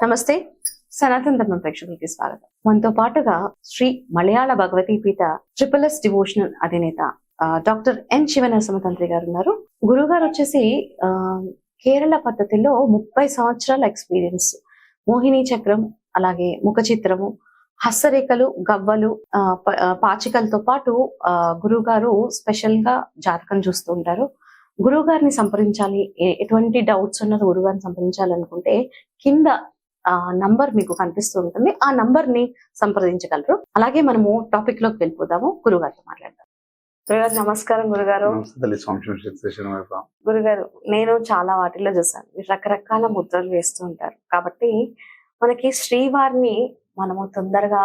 నమస్తే, సనాతన ధర్మం ప్రేక్షకులకి స్వాగతం. మనతో పాటుగా శ్రీ మలయాళ భగవతీపీఠ ట్రిపుల్ డివోషనల్ అధినేత డాక్టర్ ఎన్ శివనరసింహతంత్రి గారు ఉన్నారు. గురువు గారు వచ్చేసి కేరళ పద్ధతిలో 30 సంవత్సరాల ఎక్స్పీరియన్స్, మోహిని చక్రం, అలాగే ముఖ చిత్రము, హస్తరేఖలు, గవ్వలు, పాచికలతో పాటు గురువు గారు స్పెషల్ గా జాతకం చూస్తూ ఉంటారు. గురువు గారిని సంప్రదించాలి, ఎటువంటి డౌట్స్ ఉన్నది గురువు గారిని సంప్రదించాలనుకుంటే కింద నంబర్ మీకు కనిపిస్తూ ఉంటుంది. ఆ నంబర్ ని సంప్రదించగలరు. అలాగే మనము టాపిక్ లోకి వెళ్ళిపోదాము. గురుగారితో మాట్లాడదాం. గురుగారు నమస్కారం. గురుగారు గురుగారు, నేను చాలా వాటిల్లో చూసాను, రకరకాల ముద్రలు వేస్తూ ఉంటారు. కాబట్టి మనకి శ్రీవారిని మనము తొందరగా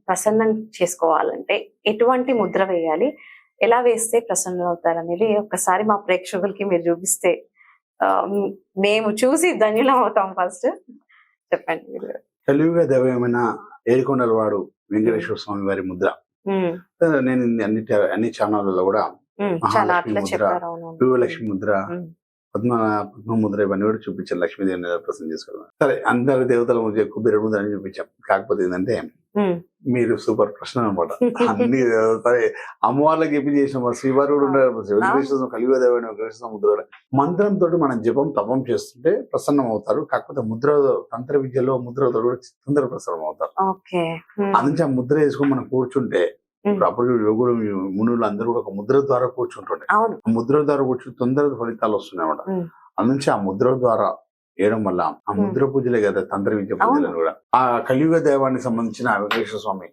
ప్రసన్నం చేసుకోవాలంటే ఎటువంటి ముద్ర వేయాలి, ఎలా వేస్తే ప్రసన్నులు అవుతారు అనేది ఒక్కసారి మా ప్రేక్షకులకి మీరు చూపిస్తే మేము చూసి ధన్యులం అవుతాం. ఫస్ట్ చెప్పండి. కలియుగ దైవమైన ఏడుకొండల వాడు వెంకటేశ్వర స్వామి వారి ముద్ర. నేను అన్ని ఛానళ్లలో కూడా మహాలక్ష్మి ముద్ర, వివలక్ష్మి ముద్ర, పద్మ ముద్ర ఇవన్నీ కూడా చూపించాను. లక్ష్మీదేవిని ప్రసన్న చేసుకోవడం. సరే, అందరి దేవతల ముద్ర కుబేర ముద్ర అని చూపించాం. కాకపోతే ఏంటంటే మీరు సూపర్ ప్రశ్న అనమాట. అన్ని సరే, అమ్మవార్లకి చెప్పి చేసిన శ్రీవారు కూడా ఉండారు. వెంకటేశ్వర కలియుగ దైవమైన వెంకటేశ్వర ముద్ర మంత్రంతో మనం జపం తపం చేస్తుంటే ప్రసన్నం అవుతారు. కాకపోతే ముద్ర తంత్ర విద్యలో ముద్రతో కూడా తొందర ప్రసన్నం అవుతారు. అందుకే ఆ ముద్ర వేసుకొని మనం కూర్చుంటే, అప్పుడు యోగులు మునులు అందరూ కూడా ఒక ముద్ర ద్వారా కూర్చుంటుండే. ఆ ముద్ర ద్వారా కూర్చుని తొందరగా ఫలితాలు వస్తున్నాయి అన్నమాట. అందుకే ఆ ముద్ర ద్వారా వేయడం వల్ల ఆ ముద్ర పూజలే కదా తంత్ర విద్య పూజలను కూడా. ఆ కలియుగ దైవానికి సంబంధించిన వెంకటేశ్వర స్వామి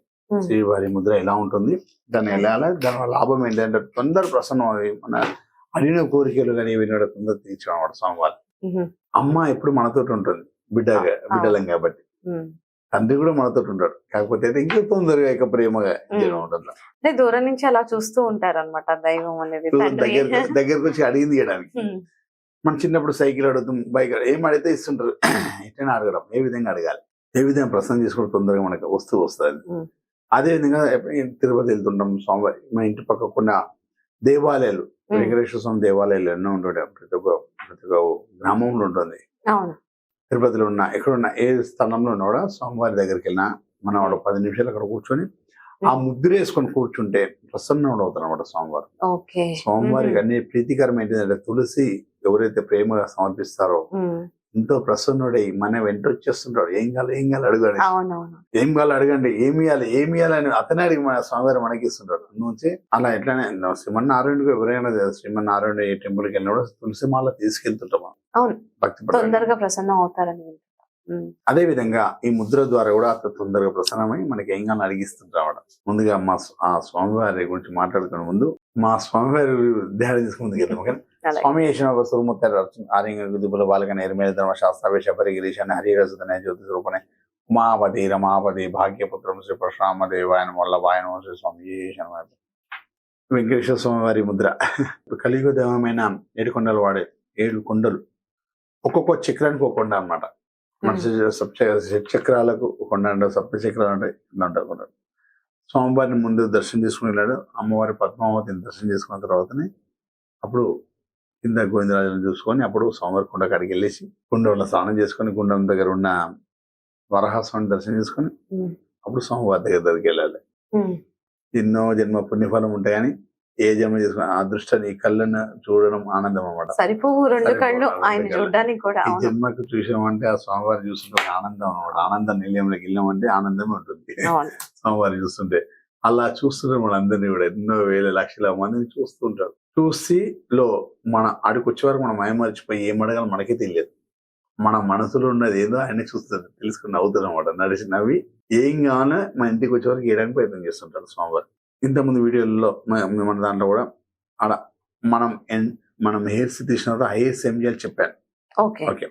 శ్రీవారి ముద్ర ఎలా ఉంటుంది, దాన్ని వెళ్ళాలి, దాని లాభం ఏంటంటే తొందర ప్రసన్నం అవి మన అడిగిన కోరికలు కానీ వినడం తొందర తీర్చడం అన్నమాట. స్వామివారు అమ్మ ఎప్పుడు మనతోటి ఉంటుంది, బిడ్డలం కాబట్టి. తండ్రి కూడా మనతో ఉంటాడు, కాకపోతే ఇంకా తొందరగా ఇక ప్రేమగా ఉంటుంది. దూరం నుంచి అలా చూస్తూ ఉంటారు అనమాట దైవం అనేది. దగ్గరకు వచ్చి అడిగింది చేయడానికి. మనం చిన్నప్పుడు సైకిల్ అడుగుతాం, బైక్ ఏం అడిగితే ఇస్తుంటారు. ఎట్లయినా అడగడం, ఏ విధంగా అడగాలి, ఏ విధంగా ప్రసన్నం చేసుకుంటే తొందరగా మనకు వస్తుంది. అదే విధంగా తిరుపతి వెళ్తుంటాం. స్వామివారి మన ఇంటి పక్కకున్న దేవాలయాలు, వెంకటేశ్వర స్వామి దేవాలయాలు ఎన్నో ఉంటుండే. ప్రతి ఒక్క గ్రామంలో ఉంటుంది. తిరుపతిలో ఉన్న ఎక్కడున్నా ఏ స్థలంలో ఉన్నా కూడా స్వామివారి దగ్గరికి వెళ్ళినా మనం 10 నిమిషాలు అక్కడ కూర్చొని ఆ ముద్ర వేసుకొని కూర్చుంటే ప్రసన్నుడు అవుతారు అన్నమాట స్వామివారు. స్వామివారికి అన్ని ప్రీతికరం ఏంటంటే తులసి ఎవరైతే ప్రేమగా సమర్పిస్తారో ఎంతో ప్రసన్నుడై మన వెంట వచ్చేస్తుంటాడు. ఏం కావాలి అడగండి, ఏం కావాలి అడగండి, ఏమి ఇవ్వాలి అని అతనే అడిగి మన స్వామివారు మనకి ఇస్తుంటాడు. అందుకే అలా ఎట్లానే శ్రీమన్నారాయణకు ఎవరైనా శ్రీమన్నారాయణ ఏ టెంపుల్కి వెళ్ళినా తులసి మాల తీసుకెళ్తుంటాం భక్తి తొందరగా ప్రసన్నం అవుతారని. అదే విధంగా ఈ ముద్ర ద్వారా కూడా అత తొందరగా ప్రసన్నమై మనకి ఏం కానీ అడిగిస్తుంటాం. ముందుగా ఆ స్వామివారి గురించి మాట్లాడుకునే ముందు మా స్వామివారి ధ్యానం తీసుకుంది కదా. స్వామి చేసిన ఒక సురుముత్తారు ఆర్యంగ దిబ్బుల బాలకన ఎరిమేల ధర్మ శాస్త్రవేశ పరిగిరీశాన్ని హరిరసుదనే జ్యోతి రూపనే ఉమాపతి రమాపతి భాగ్యపుత్రం శ్రీ పరశురామదేవాయన వల్లభాయన శ్రీ స్వామి వెంకటేశ్వర స్వామి వారి ముద్ర. కలియుగ దైవమైన 7 కొండలు వాడే 7 కొండలు, ఒక్కొక్క చక్రానికి ఒక కొండ అన్నమాట. మనసు చక్రాలకు కొండ అంటే, సప్త చక్రాలు అంటే స్వామివారిని ముందు దర్శనం చేసుకుని వెళ్ళాడు. అమ్మవారి పద్మావతిని దర్శనం చేసుకున్న తర్వాతనే అప్పుడు కింద గోవిందరాజులను చూసుకొని అప్పుడు స్వామివారి కొండ కాడికి వెళ్ళేసి గుండంలో స్నానం చేసుకొని గుండం దగ్గర ఉన్న వరహాస్వామిని దర్శనం చేసుకొని అప్పుడు స్వామివారి దగ్గరికి వెళ్ళాలి. ఎన్నో జన్మ పుణ్యఫలం ఉంటాయి కానీ ఏ జన్మ చేసుకుని ఆ దృష్టిని కళ్ళను చూడడం ఆనందం అన్నమాట. ఈ జన్మకు చూసామంటే ఆ స్వామివారి చూస్తుంటే ఆనందం అన్నమాట. ఆనందం నిలయంలోకి వెళ్ళామంటే ఆనందమే ఉంటుంది స్వామివారి చూస్తుంటే. అలా చూస్తుంటే మన అందరినీ కూడా ఎన్నో వేల లక్షల మందిని చూస్తుంటారు. చూసిలో మన ఆడికి వచ్చే వరకు మనం మయమర్చిపోయి ఏం అడగాలి మనకే తెలియదు. మన మనసులో ఉన్నది ఏదో ఆయన చూస్తుంది, తెలుసుకుని నవ్వుతారు అన్నమాట. నడిచి నవ్వి ఏం కావాలో మన ఇంటికి వచ్చే వరకు వేయడానికి ప్రయత్నం చేస్తుంటారు స్వామివారు. ఇంతకుముందు వీడియోలలో మన దాంట్లో కూడా ఆడ మనం హెయిర్స్ తీసిన హెయిర్స్ ఏం చేయాలి చెప్పాను. ఓకే,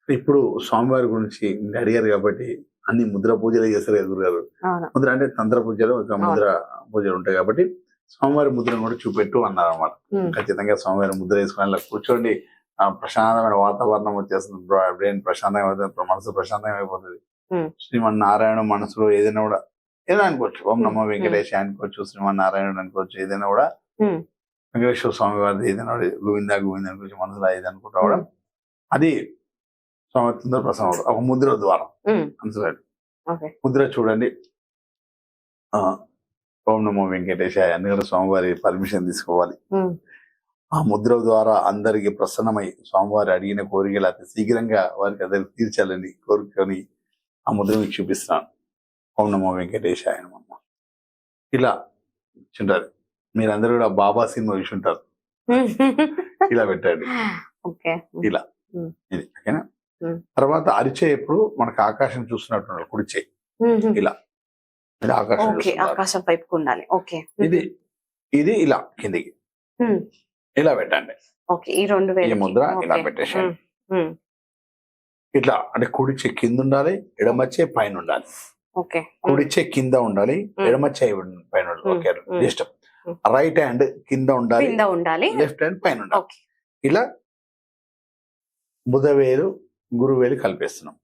ఇప్పుడు స్వామివారి గురించి మీరు అడిగారు కాబట్టి అన్ని ముద్ర పూజలు చేస్తారు కదా గురుగారు. ముద్ర అంటే తంత్ర పూజలు, ఒక ముద్ర పూజలు ఉంటాయి కాబట్టి స్వామివారి ముద్రను కూడా చూపెట్టు అన్నారు అన్నమాట. ఖచ్చితంగా స్వామివారి ముద్ర వేసుకొని అలా కూర్చోండి. ప్రశాంతమైన వాతావరణం వచ్చేస్తుంది, బ్రెయిన్ ప్రశాంతంగా అవుతుంది, మనసు ప్రశాంతంగా అయిపోతుంది. శ్రీమన్నారాయణ మనసులో ఏదైనా కూడా ఏదైనా అనుకోవచ్చు, ఓం నమో వెంకటేశ అనుకోవచ్చు, శ్రీమన్నారాయణుడు అనుకోవచ్చు, ఏదైనా కూడా వెంకటేశ్వర స్వామి వారిది ఏదైనా గోవిందా అనుకోవచ్చు, మనసులో ఏది అనుకుంటా కూడా అది స్వామివారి తొందర ప్రసన్నం అవుతారు. ఒక ముద్ర ద్వారం అనుసరండి. ఓకే. ముద్ర చూడండి. ఓం నమో వెంకటేశాయ ఎందుకంటే స్వామివారి పర్మిషన్ తీసుకోవాలి. ఆ ముద్ర ద్వారా అందరికి ప్రసన్నమై స్వామివారి అడిగిన కోరికలు అతి శీఘ్రంగా వారికి అందరికి తీర్చాలని కోరుకొని ఆ ముద్ర మీకు చూపిస్తున్నాను. ఓం నమో వెంకటేశాయ నమః. ఇలా చూంటారు. మీరందరూ కూడా బాబా సినిమా చూసి ఉంటారు. ఇలా పెట్టండి. ఓకే. ఇలా ఇది ఓకేనా. తర్వాత అరిచే ఎప్పుడు మనకు ఆకాశం చూస్తున్నట్టు కుడి చేయి ఇలా ఇది ఆకాశం చూస్తున్నారు. ఆకాశం వైపుకు ఉండాలి. ఓకే. ఇది ఇలా కిందికి ఇలా పెట్టండి. ఓకే. ఈ 2 వేలు ఈ ముద్ర ఇలా పెట్టేసేయండి. ఇట్లా అంటే కుడి చెయ్యి కింద ఉండాలి, ఎడమ చెయ్యి పైన ఉండాలి. ఓకే. కుడి చెయ్యి కింద ఉండాలి, ఎడమ చెయ్యి పైన ఉండాలి. ఓకే. ఇష్టం. రైట్ హ్యాండ్ కింద ఉండాలి, లెఫ్ట్ హ్యాండ్ పైన ఉండాలి. ఇలా బుధవేలు గురువేలు కలిపేస్తున్నాం.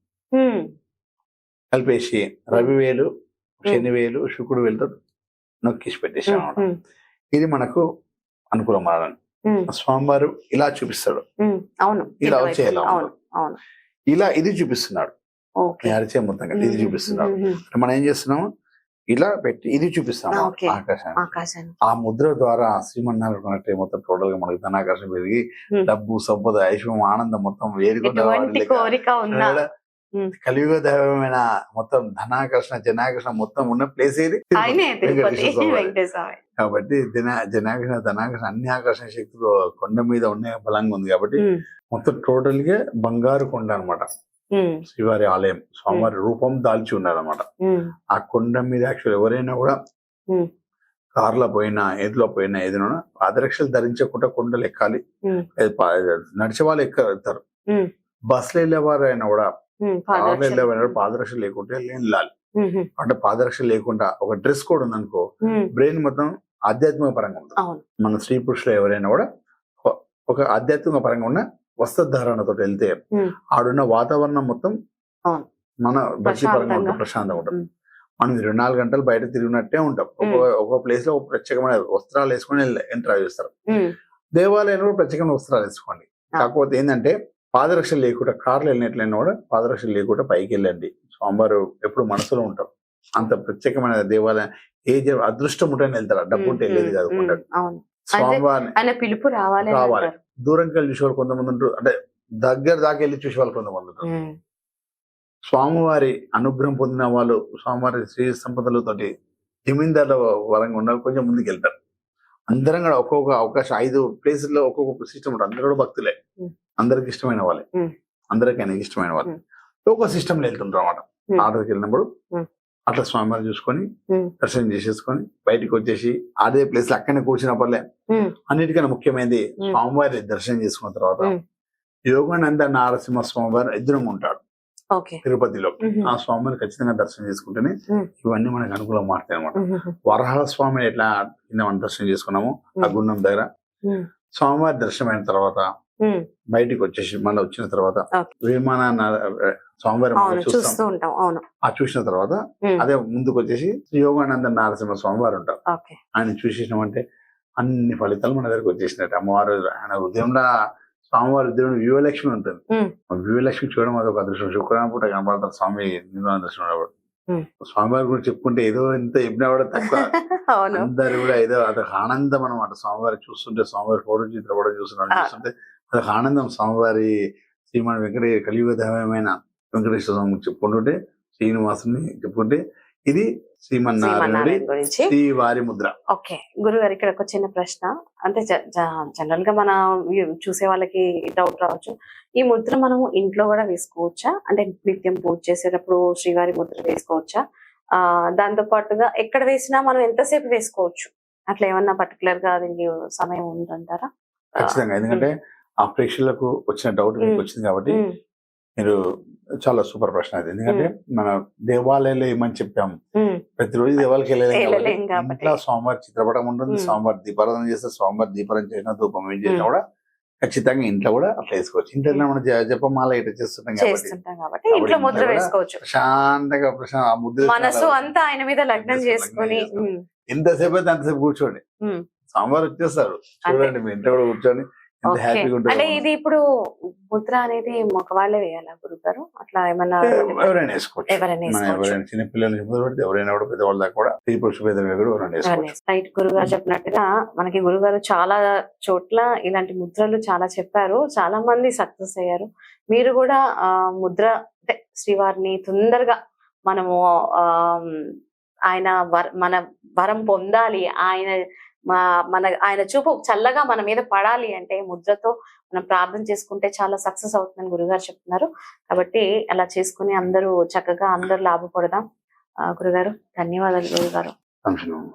కలిపేసి రవివేలు శనివేలు శుక్రుడు వేలుతో నొక్కిసి పెట్టేసాం అన్నమాట. ఇది మనకు అనుకూలం మారని స్వామివారు ఇలా చూపిస్తాడు. అవును. ఇలా వచ్చేలా ఇలా ఇది చూపిస్తున్నాడు. అరిచే మొత్తంగా ఇది చూపిస్తున్నాడు. మనం ఏం చేస్తున్నాము ఇలా పెట్టి ఇది చూపిస్తాము ఆకాశాన్ని. ఆ ముద్ర ద్వారా శ్రీమన్నారాయణ మొత్తం టోటల్ గా మనకి ధనాకర్షణ పెరిగి డబ్బు సంపద ఐశ్వర్యం ఆనందం మొత్తం వేరుగా కలియుగ దైవమైన మొత్తం ధనాకర్షణ జనాకర్షణ మొత్తం ఉన్న ప్లేస్ ఇది. కాబట్టి జనాకర్షణ ధనాకర్షణ అన్ని ఆకర్షణ శక్తులు కొండ మీద ఉన్న బలంగా ఉంది. కాబట్టి మొత్తం టోటల్ గా బంగారు కొండ అన్నమాట. శ్రీవారి ఆలయం స్వామివారి రూపం దాల్చి ఉన్నారన్నమాట. ఆ కొండ మీద యాక్చువల్ ఎవరైనా కూడా కార్లో పోయినా ఎదులో పోయినా ఏదైనా పాదరక్షలు ధరించకుండా కొండలు ఎక్కాలి. నడిచే వాళ్ళు ఎక్కుతారు. బస్సులు వెళ్ళేవారు అయినా కూడా కార్లో వెళ్ళేవారు పాదరక్షలు లేకుంటే వెళ్ళాలి. అంటే పాదరక్షలు లేకుండా ఒక డ్రెస్ కోడ్ ఉందనుకో బ్రెయిన్ మొత్తం ఆధ్యాత్మిక పరంగా ఉంటుంది. మన స్త్రీ పురుషులు ఎవరైనా కూడా ఒక ఆధ్యాత్మిక పరంగా ఉన్న వస్త్రధారణతో వెళ్తే ఆడున్న వాతావరణం మొత్తం మన భక్తిపరంగా ఉంటుంది, ప్రశాంతంగా ఉంటుంది. మనం 24 గంటలు బయట తిరిగినట్టే ఉంటాం. ఒక ప్లేస్ లో ఒక ప్రత్యేకమైన వస్త్రాలు వేసుకొని ఎంటర్ చేస్తారు. దేవాలయంలో కూడా ప్రత్యేకమైన వస్త్రాలు వేసుకోండి. కాకపోతే ఏంటంటే పాదరక్షలు లేకుండా కార్లు వెళ్ళినట్లయినా కూడా పాదరక్షలు లేకుండా పైకి వెళ్ళండి. స్వామివారు ఎప్పుడు మనసులో ఉంటారు. అంత ప్రత్యేకమైన దేవాలయం ఏ అదృష్టం ఉంటే వెళ్తారు, డబ్బు ఉంటే వెళ్ళేది కాకుండా స్వామివారిని పిలుపు రావాలి. దూరంకి వెళ్ళి చూసేవాళ్ళు కొంతమంది ఉంటారు, అంటే దగ్గర దాకా వెళ్ళి చూసేవాళ్ళు కొంతమంది ఉంటారు. స్వామివారి అనుగ్రహం పొందిన వాళ్ళు స్వామివారి శ్రీ సంపదలతోటి జమీందారుల వరంగా ఉన్న కొంచెం ముందుకు వెళ్తారు. అందరం కూడా ఒక్కొక్క అవకాశం 5 ప్లేసుల్లో ఒక్కొక్క సిస్టమ్ ఉంటుంది. అందరూ కూడా భక్తులే, అందరికి ఇష్టమైన వాళ్ళే, అందరికి ఆయనకి ఇష్టమైన వాళ్ళు ఒక సిస్టమ్ లో వెళ్తుంటారు అన్నమాట. ఆర్డర్కి వెళ్ళినప్పుడు అట్లా స్వామివారి చూసుకొని దర్శనం చేసేసుకొని బయటకు వచ్చేసి అదే ప్లేస్ లో అక్కడనే కూర్చున్నప్పుడే అన్నిటికన్నా ముఖ్యమైనది స్వామివారి దర్శనం చేసుకున్న తర్వాత యోగానంద నారసింహ స్వామివారు ఎదురుగా ఉంటాడు తిరుపతిలో. ఆ స్వామిని ఖచ్చితంగా దర్శనం చేసుకుంటేనే ఇవన్నీ మనకు అనుకూలం మారుతాయి అనమాట. వరహ స్వామిని ఎట్లా కింద మనం దర్శనం చేసుకున్నాము ఆ గుండం దగ్గర, స్వామివారి దర్శనం అయిన తర్వాత బయటికి వచ్చేసి మళ్ళీ వచ్చిన తర్వాత విమాన స్వామివారి చూస్తాం. ఆ చూసిన తర్వాత అదే ముందుకు వచ్చేసి యోగానంద నారసింహ స్వామివారు ఉంటారు. ఆయన చూసేసినామంటే అన్ని ఫలితాలు మన దగ్గరకు వచ్చేసినట్టు. అమ్మవారు ఆయన హృదయంలో స్వామివారి ఉద్యోగం వ్యూహలక్ష్మి ఉంటుంది. వ్యూహలక్ష్మి చూడడం అది ఒక అదృష్టం. శుక్రవారం పూట కనపడతారు స్వామి నిర్మాణ దర్శనం. స్వామివారి గురించి చెప్పుకుంటే ఏదో ఎంత చెప్పినా కూడా తక్కువ. అందరు కూడా ఏదో అదొక ఆనందం అనమాట. స్వామివారి చూస్తుంటే స్వామివారి ఫోటో చిత్రపటం చూస్తుంటే అదొక ఆనందం. స్వామివారి శ్రీమాన్ కలియుగ దైవమైన వెంకటేశ్వర స్వామి చెప్పుకుంటుంటే, శ్రీనివాసుని చెప్పుకుంటే ఇది శ్రీమన్నారాయణుడి శ్రీవారి ముద్ర. ఓకే గురుగారు, ఇక్కడ ఒక చిన్న ప్రశ్న. అంటే జనరల్ గా మన చూసే వాళ్ళకి డౌట్ రావచ్చు, ఈ ముద్ర మనము ఇంట్లో కూడా వేసుకోవచ్చా? అంటే నిత్యం పూజ చేసేటప్పుడు శ్రీవారి ముద్ర వేసుకోవచ్చా? దాంతో పాటుగా ఎక్కడ వేసినా మనం ఎంతసేపు వేసుకోవచ్చు? అట్లా ఏమన్నా పర్టికులర్ గా దీనికి సమయం ఉందంటారా? ఖచ్చితంగా, ఎందుకంటే ఆ ప్రేక్షకులకు వచ్చిన డౌట్ మీకు వచ్చింది కాబట్టి మీరు చాలా సూపర్ ప్రశ్న అది. ఎందుకంటే మన దేవాలయాలు ఏమని చెప్పాము, ప్రతిరోజు దేవాలయకి వెళ్ళలేం కాబట్టి ఇంట్లో స్వామివారి చిత్రపటం ఉంటుంది. స్వామివారి దీపారాధన చేస్తే స్వామివారి దీపారాధన చేసినా ధూపం ఏం చేసినా కూడా ఖచ్చితంగా ఇంట్లో కూడా అట్లా వేసుకోవచ్చు. ఇంట్లో మనం జపమాల ఇట్లా చేస్తుంటాం కాబట్టి ఇంట్లో ముద్ర వేసుకోవచ్చు. ప్రశాంతంగా ఆ ముద్ర మనసు అంతా ఆయన మీద లగ్నం చేసుకుని ఎంతసేపు అయితే అంతసేపు కూర్చోండి, స్వామివారు వచ్చేస్తారు. చూడండి మీ ఇంట్లో కూడా కూర్చొని ఎంత ఓకే. హ్యాపీగా అంటే ఉంటుంది. ఇది ఇప్పుడు ముద్ర అనేది మగవాళ్ళే వేయాలా గురుగారు? అట్లా ఏమన్నా ఎవరైనా వేసుకోవచ్చు. ఎవరైనా మన వేసుకోవచ్చు. ఎవరైనా చిన్నపిల్లల నుంచి మొదలు పెడితే ఎవరైనా కూడా పెద్దవాళ్ళ దాకా కూడా స్త్రీ పురుష భేదం కూడా ఎవరైనా వేసుకోవచ్చు. రైట్. గురుగారు చెప్పినట్టుగా మనకి గురుగారు చాలా చోట్ల ఇలాంటి ముద్రలు చాలా చెప్పారు. చాలా మంది సక్సెస్ అయ్యారు. మీరు కూడా ముద్ర అంటే శ్రీవారిని తొందరగా మనము ఆ ఆయన మన వరం పొందాలి, ఆయన చూపు చల్లగా మన మీద పడాలి అంటే ముద్రతో మనం ప్రార్థన చేసుకుంటే చాలా సక్సెస్ అవుతుందని గురుగారు చెప్తున్నారు. కాబట్టి అలా చేసుకుని అందరూ చక్కగా అందరూ లాభపడదాం. గురుగారు ధన్యవాదాలు గురుగారు. ఫంక్షన్